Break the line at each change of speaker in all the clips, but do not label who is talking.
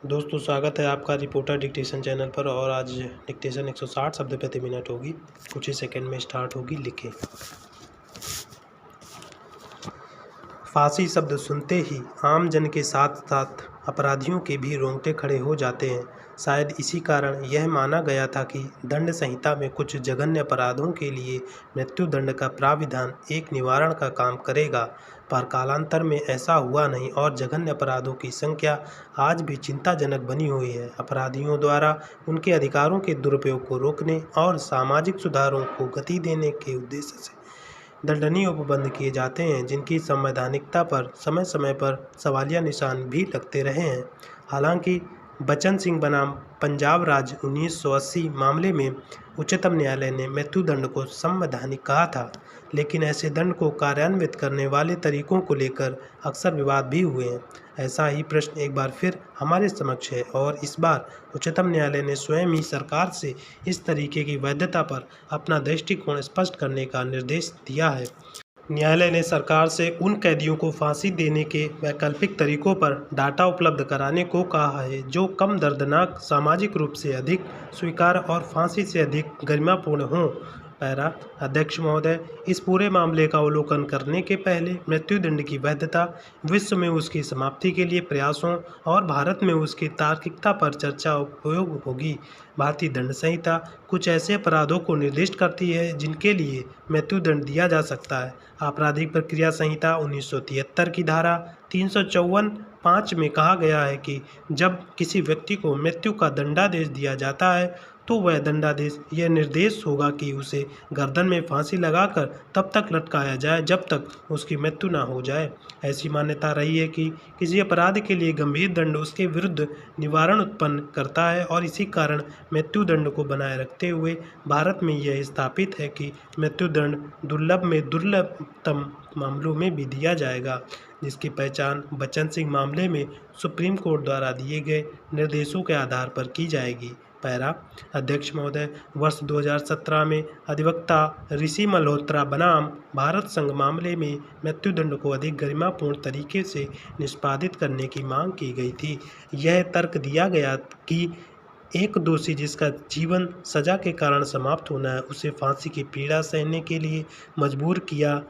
दोस्तों स्वागत है आपका रिपोर्टर डिक्टेशन चैनल पर। और आज डिक्टेशन 160 शब्द प्रति मिनट होगी। कुछ ही सेकंड में स्टार्ट होगी। लिखें। फांसी शब्द सुनते ही आम जन के साथ साथ अपराधियों के भी रोंगटे खड़े हो जाते हैं। शायद इसी कारण यह माना गया था कि दंड संहिता में कुछ जघन्य अपराधों के लिए मृत्यु दंड का प्राविधान एक निवारण का काम करेगा, पर कालांतर में ऐसा हुआ नहीं और जघन्य अपराधों की संख्या आज भी चिंताजनक बनी हुई है। अपराधियों द्वारा उनके अधिकारों के दुरुपयोग को रोकने और सामाजिक सुधारों को गति देने के उद्देश्य से दंडनीय उपबंध किए जाते हैं, जिनकी संवैधानिकता पर समय समय पर सवालिया निशान भी लगते रहे हैं। हालांकि बचन सिंह बनाम पंजाब राज्य 1980 मामले में उच्चतम न्यायालय ने मृत्युदंड को संवैधानिक कहा था, लेकिन ऐसे दंड को कार्यान्वित करने वाले तरीकों को लेकर अक्सर विवाद भी हुए हैं। ऐसा ही प्रश्न एक बार फिर हमारे समक्ष है और इस बार उच्चतम न्यायालय ने स्वयं ही सरकार से इस तरीके की वैधता पर अपना दृष्टिकोण स्पष्ट करने का निर्देश दिया है। न्यायालय ने सरकार से उन कैदियों को फांसी देने के वैकल्पिक तरीकों पर डाटा उपलब्ध कराने को कहा है जो कम दर्दनाक, सामाजिक रूप से अधिक स्वीकार्य और फांसी से अधिक गरिमापूर्ण हों। पैरा अध्यक्ष महोदय, इस पूरे मामले का अवलोकन करने के पहले मृत्युदंड की वैधता, विश्व में उसकी समाप्ति के लिए प्रयासों और भारत में उसकी तार्किकता पर चर्चा उपयोग होगी। भारतीय दंड संहिता कुछ ऐसे अपराधों को निर्दिष्ट करती है जिनके लिए मृत्युदंड दिया जा सकता है। आपराधिक प्रक्रिया संहिता 1973 की धारा 354(5) में कहा गया है कि जब किसी व्यक्ति को मृत्यु का दंडादेश दिया जाता है तो वह दंडादेश यह निर्देश होगा कि उसे गर्दन में फांसी लगाकर तब तक लटकाया जाए जब तक उसकी मृत्यु न हो जाए। ऐसी मान्यता रही है कि किसी अपराध के लिए गंभीर दंड उसके विरुद्ध निवारण उत्पन्न करता है और इसी कारण मृत्युदंड को बनाए रखते हुए भारत में यह स्थापित है कि मृत्युदंड दुर्लभ में दुर्लभतम मामलों में भी दिया जाएगा, जिसकी पहचान बचन सिंह मामले में सुप्रीम कोर्ट द्वारा दिए गए निर्देशों के आधार पर की जाएगी। पैरा अध्यक्ष महोदय, वर्ष 2017 में अधिवक्ता ऋषि मल्होत्रा बनाम भारत संघ मामले में मृत्युदंड को अधिक गरिमापूर्ण तरीके से निष्पादित करने की मांग की गई थी। यह तर्क दिया गया कि एक दोषी जिसका जीवन सजा के कारण समाप्त होना है, उसे फांसी की पीड़ा सहने के लिए मजबूर किया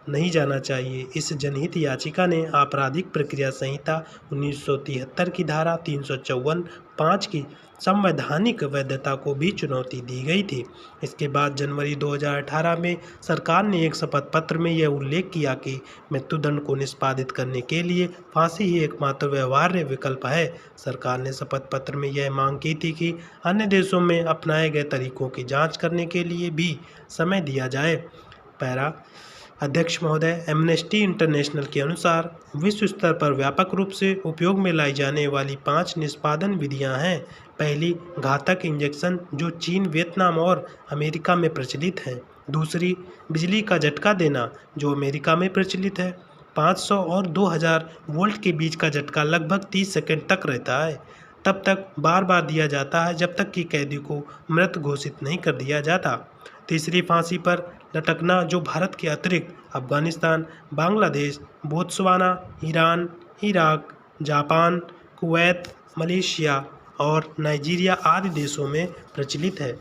नहीं जाना चाहिए। इस जनहित याचिका ने आपराधिक प्रक्रिया संहिता 1973 की धारा 354(5) की संवैधानिक वैधता को भी चुनौती दी गई थी। इसके बाद जनवरी 2018 में सरकार ने एक शपथ पत्र में यह उल्लेख किया कि मृत्युदंड को निष्पादित करने के लिए फांसी ही एकमात्र व्यवहार्य विकल्प है। सरकार ने शपथ पत्र में यह मांग की थी कि अन्य देशों में अपनाए गए तरीकों की जांच करने के लिए भी समय दिया जाए। पैरा अध्यक्ष महोदय, एमनेस्टी इंटरनेशनल के अनुसार विश्व स्तर पर व्यापक रूप से उपयोग में लाई जाने वाली 5 निष्पादन विधियां हैं। पहली, घातक इंजेक्शन, जो चीन, वियतनाम और अमेरिका में प्रचलित है। दूसरी, बिजली का झटका देना, जो अमेरिका में प्रचलित है। 500 और 2000 वोल्ट के बीच का झटका लगभग 30 सेकंड तक रहता है, तब तक बार बार दिया जाता है जब तक कि कैदी को मृत घोषित नहीं कर दिया जाता। तीसरी, फांसी पर लटकना, जो भारत के अतिरिक्त Afghanistan, Bangladesh, Botswana, Iran, Iraq, Japan, Kuwait, Malaysia और नाइजीरिया आदि देशों में प्रचलित है।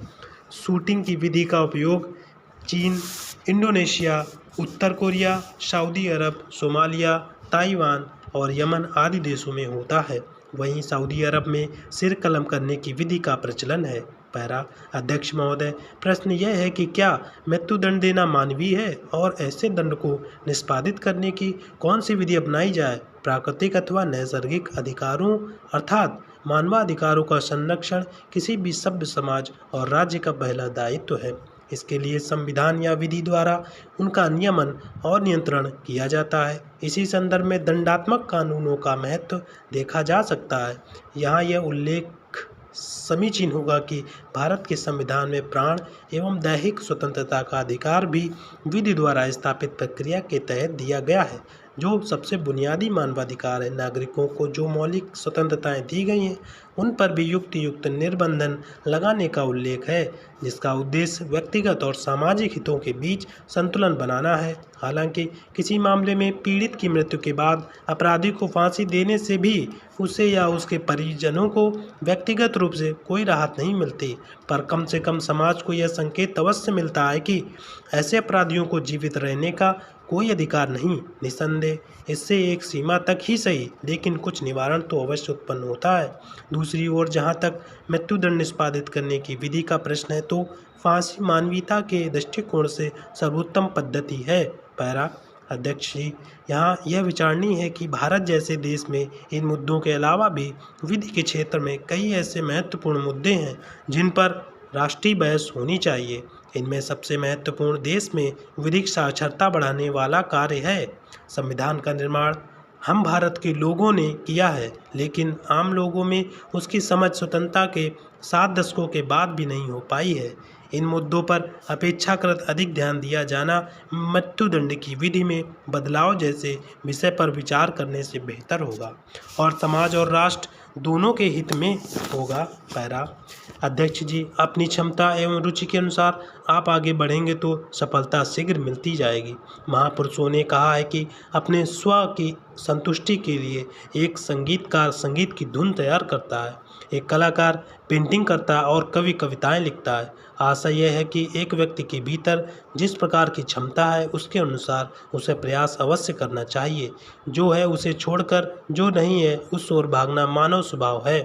शूटिंग की विधि का उपयोग चीन, इंडोनेशिया, उत्तर कोरिया, सऊदी अरब, सोमालिया, ताइवान और यमन आदि देशों में होता है। वहीं सऊदी अरब में सिर कलम करने की विधि का प्रचलन है। पैरा अध्यक्ष महोदय, प्रश्न यह है कि क्या मृत्युदंड देना मानवीय है और ऐसे दंड को निष्पादित करने की कौन सी विधि अपनाई जाए? प्राकृतिक अथवा नैसर्गिक अधिकारों अर्थात मानवाधिकारों का संरक्षण किसी भी सभ्य समाज और राज्य का पहला दायित्व है। इसके लिए संविधान या विधि द्वारा उनका नियमन और नियंत्रण किया जाता है। इसी संदर्भ में दंडात्मक कानूनों का महत्व देखा जा सकता है। यहाँ यह उल्लेख समीचीन होगा कि भारत के संविधान में प्राण एवं दैहिक स्वतंत्रता का अधिकार भी विधि द्वारा स्थापित प्रक्रिया के तहत दिया गया है, जो सबसे बुनियादी मानवाधिकार है। नागरिकों को जो मौलिक स्वतंत्रताएं दी गई हैं, उन पर भी युक्त निर्बंधन लगाने का उल्लेख है। जिसका उद्देश्य व्यक्तिगत और सामाजिक हितों के बीच संतुलन बनाना है। हालांकि किसी मामले में पीड़ित की मृत्यु के बाद अपराधी को फांसी देने से भी उसे या उसके परिजनों को व्यक्तिगत रूप से कोई राहत नहीं मिलती, पर कम से कम समाज को यह संकेत अवश्य मिलता है कि ऐसे अपराधियों को जीवित रहने का कोई अधिकार नहीं। निसंदेह इससे एक सीमा तक ही सही, लेकिन कुछ निवारण तो अवश्य उत्पन्न होता है। दूसरी ओर जहाँ तक मृत्युदंड निष्पादित करने की विधि का प्रश्न है, तो फांसी मानवीयता के दृष्टिकोण से सर्वोत्तम पद्धति है। पैरा अध्यक्ष जी, यहाँ यह विचारणीय है कि भारत जैसे देश में इन मुद्दों के अलावा भी विधि के क्षेत्र में कई ऐसे महत्वपूर्ण मुद्दे हैं जिन पर राष्ट्रीय बहस होनी चाहिए। इनमें सबसे महत्वपूर्ण देश में विधिक साक्षरता बढ़ाने वाला कार्य है। संविधान का निर्माण हम भारत के लोगों ने किया है, लेकिन आम लोगों में उसकी समझ स्वतंत्रता के 7 दशकों के बाद भी नहीं हो पाई है। इन मुद्दों पर अपेक्षाकृत अधिक ध्यान दिया जाना मृत्युदंड की विधि में बदलाव जैसे विषय पर विचार करने से बेहतर होगा और समाज और राष्ट्र दोनों के हित में होगा। पैरा अध्यक्ष जी, अपनी क्षमता एवं रुचि के अनुसार आप आगे बढ़ेंगे तो सफलता शीघ्र मिलती जाएगी। महापुरुषों ने कहा है कि अपने स्व की संतुष्टि के लिए एक संगीतकार संगीत की धुन तैयार करता है, एक कलाकार पेंटिंग करता है और कवि कविताएं लिखता है। आशा यह है कि एक व्यक्ति के भीतर जिस प्रकार की क्षमता है उसके अनुसार उसे प्रयास अवश्य करना चाहिए। जो है उसे छोड़कर जो नहीं है उस ओर भागना मानव स्वभाव है,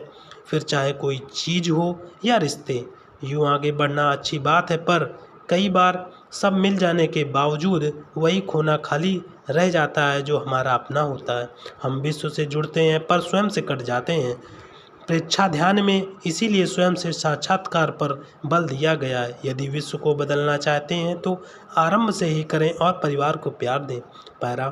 फिर चाहे कोई चीज़ हो या रिश्ते। यूँ आगे बढ़ना अच्छी बात है, पर कई बार सब मिल जाने के बावजूद वही खोना खाली रह जाता है जो हमारा अपना होता है। हम विश्व से जुड़ते हैं पर स्वयं से कट जाते हैं। प्रेक्षा ध्यान में इसीलिए स्वयं से साक्षात्कार पर बल दिया गया है। यदि विश्व को बदलना चाहते हैं तो आरंभ से ही करें और परिवार को प्यार दें। पैरा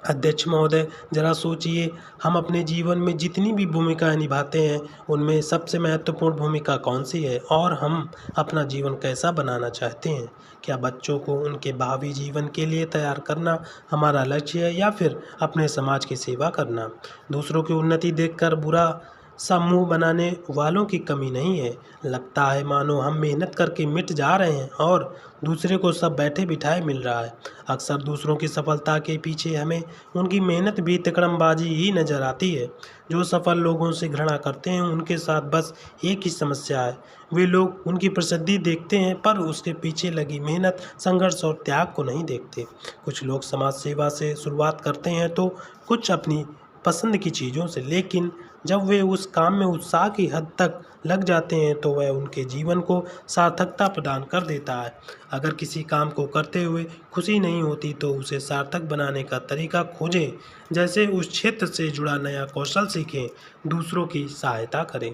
अध्यक्ष महोदय, जरा सोचिए, हम अपने जीवन में जितनी भी भूमिकाएं निभाते हैं उनमें सबसे महत्वपूर्ण भूमिका कौन सी है और हम अपना जीवन कैसा बनाना चाहते हैं? क्या बच्चों को उनके भावी जीवन के लिए तैयार करना हमारा लक्ष्य है या फिर अपने समाज की सेवा करना? दूसरों की उन्नति देखकर बुरा सा मुंह बनाने वालों की कमी नहीं है। लगता है मानो हम मेहनत करके मिट जा रहे हैं और दूसरे को सब बैठे बिठाए मिल रहा है। अक्सर दूसरों की सफलता के पीछे हमें उनकी मेहनत भी तिकड़मबाजी ही नज़र आती है। जो सफल लोगों से घृणा करते हैं उनके साथ बस एक ही समस्या है, वे लोग उनकी प्रसिद्धि देखते हैं पर उसके पीछे लगी मेहनत, संघर्ष और त्याग को नहीं देखते। कुछ लोग समाज सेवा से शुरुआत करते हैं तो कुछ अपनी पसंद की चीज़ों से, लेकिन जब वे उस काम में उत्साह की हद तक लग जाते हैं तो वह उनके जीवन को सार्थकता प्रदान कर देता है। अगर किसी काम को करते हुए खुशी नहीं होती तो उसे सार्थक बनाने का तरीका खोजें, जैसे उस क्षेत्र से जुड़ा नया कौशल सीखें, दूसरों की सहायता करें।